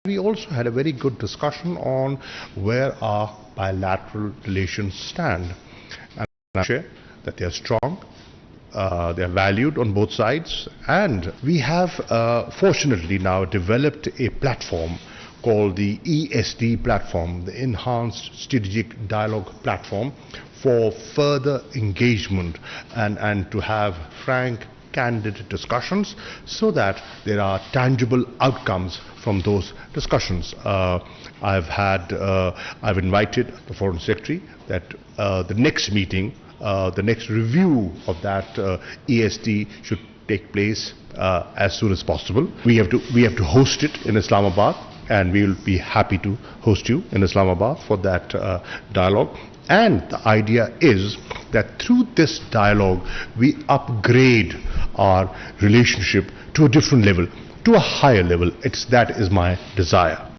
We also had a very good discussion on where our bilateral relations stand. And I share that they are strong, they are valued on both sides, and we have fortunately now developed a platform called the ESD platform, the Enhanced Strategic Dialogue Platform, for further engagement and to have frank, candid discussions so that there are tangible outcomes from those discussions. I've invited the Foreign Secretary that the next meeting, the next review of that ESD should take place as soon as possible. We have to host it in Islamabad, and we will be happy to host you in Islamabad for that dialogue. And the idea is that through this dialogue, we upgrade our relationship to a different level, to a higher level. That is my desire.